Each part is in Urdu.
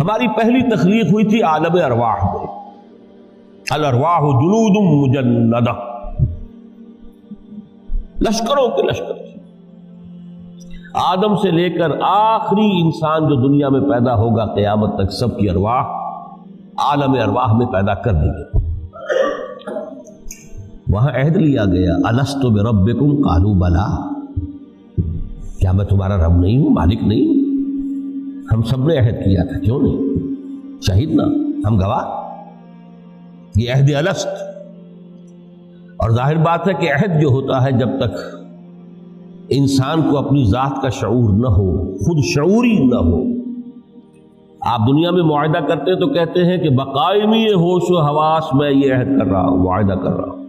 ہماری پہلی تخلیق ہوئی تھی عالم ارواح میں، الارواح جنود مجندہ، لشکروں کے لشکر تھے۔ آدم سے لے کر آخری انسان جو دنیا میں پیدا ہوگا قیامت تک، سب کی ارواح عالم ارواح میں پیدا کر دی گئی۔ وہاں عہد لیا گیا، الست بربکم قالوا بلا، کیا میں تمہارا رب نہیں ہوں، مالک نہیں ہوں؟ ہم سب نے عہد کیا تھا، کیوں نہیں؟ شہیدنا، ہم گواہ، یہ عہد الست۔ اور ظاہر بات ہے کہ عہد جو ہوتا ہے جب تک انسان کو اپنی ذات کا شعور نہ ہو، خود شعوری نہ ہو، آپ دنیا میں معاہدہ کرتے ہیں تو کہتے ہیں کہ بقائمی ہوش و حواس میں یہ عہد کر رہا ہوں، معاہدہ کر رہا ہوں،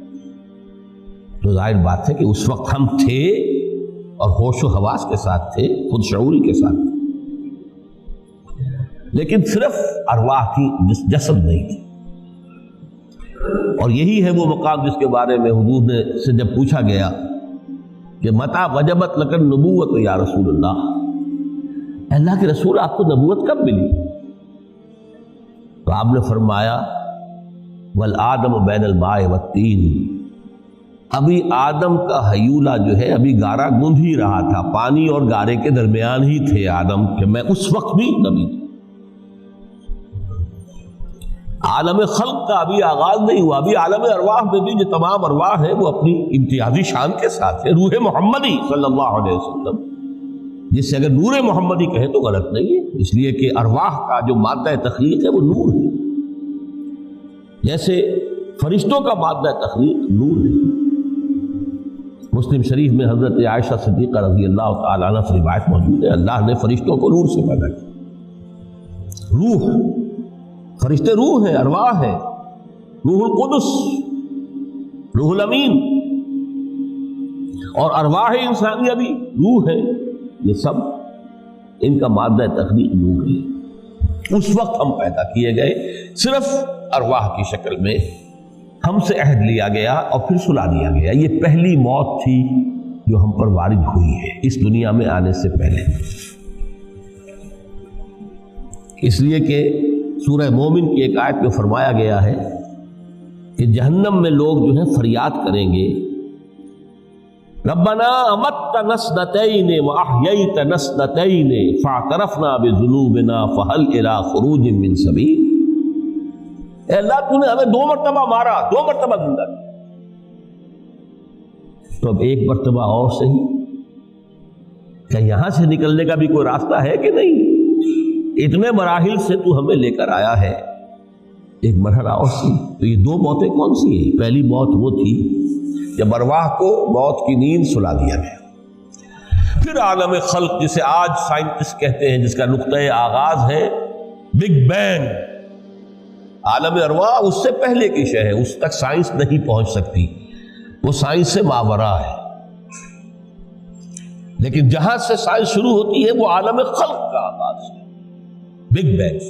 تو ظاہر بات ہے کہ اس وقت ہم تھے اور ہوش و حواس کے ساتھ تھے، خود شعوری کے ساتھ تھے، لیکن صرف ارواح کی، جسد نہیں تھی۔ اور یہی ہے وہ مقام جس کے بارے میں حضور نے سے جب پوچھا گیا کہ متى وجبت لک النبوۃ یا رسول اللہ، اللہ کے رسول آپ کو نبوت کب ملی؟ تو آپ نے فرمایا والآدم بین الماء والطین، ابھی آدم کا حیولہ جو ہے ابھی گارا گوندھ ہی رہا تھا، پانی اور گارے کے درمیان ہی تھے آدم، کہ میں اس وقت بھی نبی تھا۔ عالم خلق کا ابھی آغاز نہیں ہوا، ابھی عالم ارواح میں بھی جو تمام ارواح ہیں وہ اپنی امتیازی شان کے ساتھ ہے۔ روح محمدی صلی اللہ علیہ وسلم، جس سے اگر نور محمدی کہیں تو غلط نہیں ہے، اس لیے کہ ارواح کا جو مادہ تخلیق ہے وہ نور ہے، جیسے فرشتوں کا مادہ تخلیق نور ہے۔ مسلم شریف میں حضرت عائشہ صدیقہ رضی اللہ تعالیٰ عنہ سے روایت موجود ہے، اللہ نے فرشتوں کو نور سے پیدا کیا۔ روح، فرشتے روح ہیں، ارواح ہیں، روح القدس، روح الامین، اور ارواح انسانیہ بھی روح ہے، یہ سب ان کا مادہ تخلیق نور ہے۔ اس وقت ہم پیدا کیے گئے، صرف ارواح کی شکل میں ہم سے عہد لیا گیا اور پھر سلا دیا گیا۔ یہ پہلی موت تھی جو ہم پر وارد ہوئی ہے اس دنیا میں آنے سے پہلے، اس لیے کہ سورہ مومن کی ایک آیت میں فرمایا گیا ہے کہ جہنم میں لوگ جو ہیں فریاد کریں گے، ربنا امتنا اثنتین واحییتنا اثنتین فاعترفنا بذنوبنا فہل الی خروج من سبیل، اے اللہ تو نے ہمیں 2 مرتبہ مارا، 2 مرتبہ زندہ کیا، تو اب ایک مرتبہ اور صحیح، کیا یہاں سے نکلنے کا بھی کوئی راستہ ہے کہ نہیں؟ اتنے مراحل سے تو ہمیں لے کر آیا ہے، ایک مرحلہ اور سی، تو یہ 2 موتیں کون سی ہیں؟ پہلی موت وہ تھی جب ارواح کو موت کی نیند سلا دیا گیا۔ پھر عالم خلق، جسے آج سائنٹسٹ کہتے ہیں، جس کا نقطۂ آغاز ہے بگ بینگ، عالم ارواح اس سے پہلے کی شے ہے، اس تک سائنس نہیں پہنچ سکتی، وہ سائنس سے ماوراء ہے، لیکن جہاں سے سائنس شروع ہوتی ہے وہ عالم خلق کا آغاز ہے، بگ بینگ۔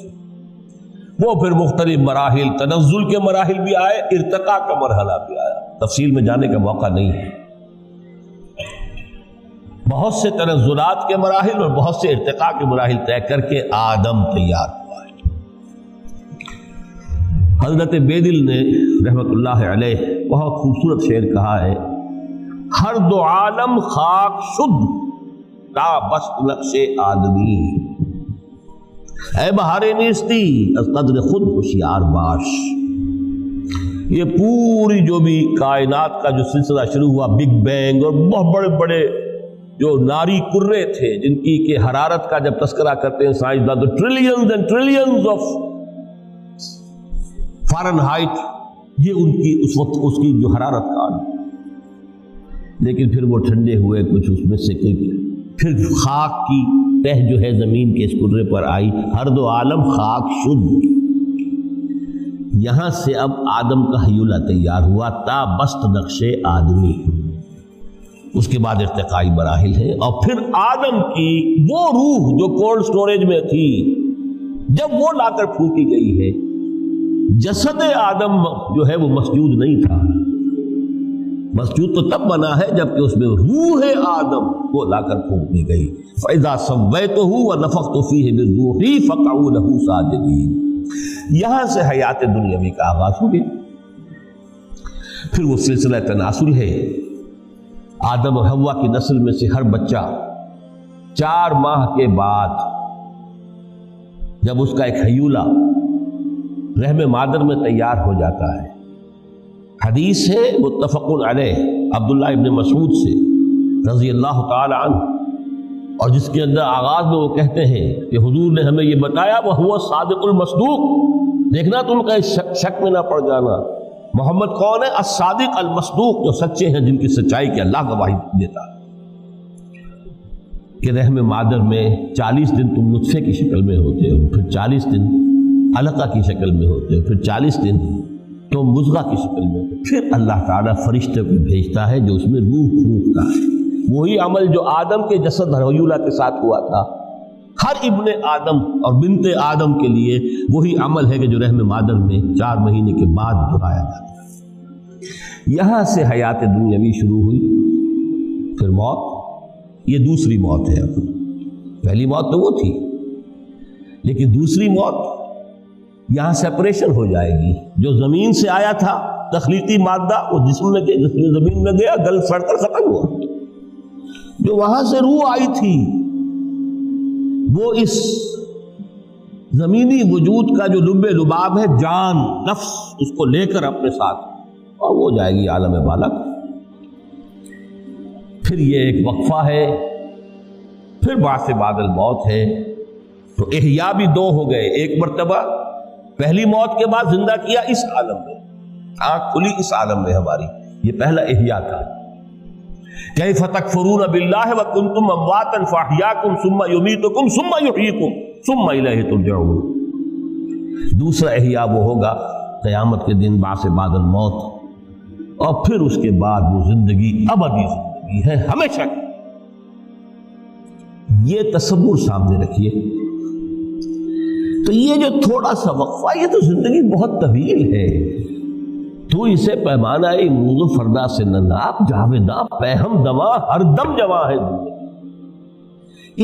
وہ پھر مختلف مراحل، تنزل کے مراحل بھی آئے، ارتقاء کا مرحلہ بھی آیا، تفصیل میں جانے کا موقع نہیں ہے۔ بہت سے تنزلات کے مراحل اور بہت سے ارتقاء کے مراحل طے کر کے آدم تیار ہوا ہے۔ حضرت بیدل نے رحمت اللہ علیہ بہت خوبصورت شعر کہا ہے، ہر 2 عالم خاک شد تا بست نقش آدمی، اے بہار نیستی از قدر خود ہوشیار باش۔ یہ پوری جو بھی کائنات کا جو سلسلہ شروع ہوا، بگ بینگ، اور بہت بڑے بڑے جو ناری کرے تھے جن کی کہ حرارت کا جب تذکرہ کرتے ہیں سائنسداں تو trillions and trillions of foreign height, یہ ان کی اس وقت اس کی جو حرارت کا، لیکن پھر وہ ٹھنڈے ہوئے کچھ، اس میں سے کوئی، پھر خاک کی تہ جو ہے زمین کے اس کرے پر آئی، ہر 2 عالم خاک شد، یہاں سے اب آدم کا حیولہ تیار ہوا، تا بست نقش آدمی۔ اس کے بعد ارتقائی مراحل ہے، اور پھر آدم کی وہ روح جو کولڈ سٹوریج میں تھی، جب وہ لا کر پھونکی گئی ہے، جسد آدم جو ہے وہ مسجود نہیں تھا، مسجود تو تب بنا ہے جب کہ اس میں روح آدم کو لا کر پھونک دی گئی. فَإِذَا سَوَّيْتُهُ وَنَفَخْتُ فِيهِ مِن رُوحِي فَقَعُوا لَهُ سَاجِدِينَ. یہاں سے حیات دنیاوی کا آغاز ہو گیا. پھر وہ سلسلہ تناسل ہے. آدم اور حوا کی نسل میں سے ہر بچہ 4 ماہ کے بعد جب اس کا ایک حیولہ رحم مادر میں تیار ہو جاتا ہے. حدیث ہے متفق علیہ عبداللہ ابن مسعود سے رضی اللہ تعالی عنہ، اور جس کے اندر آغاز میں وہ کہتے ہیں کہ حضور نے ہمیں یہ بتایا وَهُوَ الصَّادِقُ الْمَصْدُوقُ. دیکھنا تم کہیں شک میں نہ پڑ جانا. محمد کون ہے؟ الصادق المصدوق، جو سچے ہیں، جن کی سچائی کی اللہ گواہی دیتا ہے. کہ رحم مادر میں 40 دن تم نطفے کی شکل میں ہوتے ہو، پھر 40 دن علقہ کی شکل میں ہوتے ہو، پھر 40 دن تو مضغہ کی شکل میں ہوتے. پھر اللہ تعالیٰ فرشتے کو بھیجتا ہے جو اس میں روح پھونکتا ہے. وہی عمل جو آدم کے جسد حیولہ کے ساتھ ہوا تھا، ہر ابن آدم اور بنت آدم کے لیے وہی عمل ہے کہ جو رحم مادر میں 4 مہینے کے بعد دہرایا جاتا ہے. یہاں سے حیات دنیاوی شروع ہوئی. پھر موت، یہ دوسری موت ہے. اب پہلی موت تو وہ تھی، لیکن دوسری موت یہاں سیپریشن ہو جائے گی. جو زمین سے آیا تھا تخلیقی مادہ، وہ جسم میں زمین میں گیا، گل سڑ کر ختم ہوا. جو وہاں سے روح آئی تھی وہ اس زمینی وجود کا جو لب لباب ہے، جان، نفس، اس کو لے کر اپنے ساتھ، اور وہ جائے گی عالم بالغ. پھر یہ ایک وقفہ ہے. پھر بعث بعد الموت ہے. تو احیاء بھی 2 ہو گئے. ایک مرتبہ پہلی موت کے بعد زندہ کیا اس عالم میں، آنکھ کھلی اس عالم میں ہماری، یہ پہلا احیاء تھا. کیف تکفرون باللہ وکنتم امواتا فاحیاکم ثم یمیتکم ثم یحییکم ثم الیہ ترجعون. دوسرا احیاء وہ ہوگا قیامت کے دن، بعث بعد الموت، اور پھر اس کے بعد وہ زندگی ابدی زندگی ہے، ہمیشہ. یہ تصور سامنے رکھیے. تو یہ جو تھوڑا سا وقفہ، یہ تو زندگی بہت طویل ہے. تو اسے پیمانہ امروز و فردا سے نہ ناپ، جاویداں پہم دماں ہر دم جواں ہے.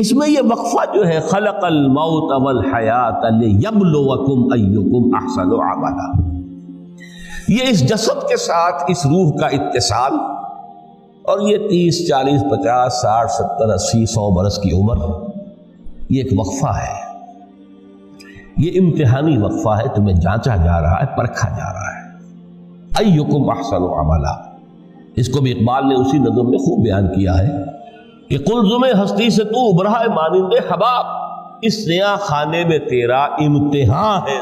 اس میں یہ وقفہ جو ہے، خلق الموت والحیات لیبلوکم ایکم احسن عملا، یہ اس جسد کے ساتھ اس روح کا اتصال، اور یہ 30 40 50 60 70 80 100 برس کی عمر، یہ ایک وقفہ ہے. یہ امتحانی وقفہ ہے. تمہیں جانچا جا رہا ہے، پرکھا جا رہا ہے. ایکم احسن عملا، اس کو بھی اقبال نے اسی نظم میں خوب بیان کیا ہے کہ قلزم ہستی سے تو ابھرا ہے مانند حباب، اس نیا خانے میں تیرا امتحان ہے.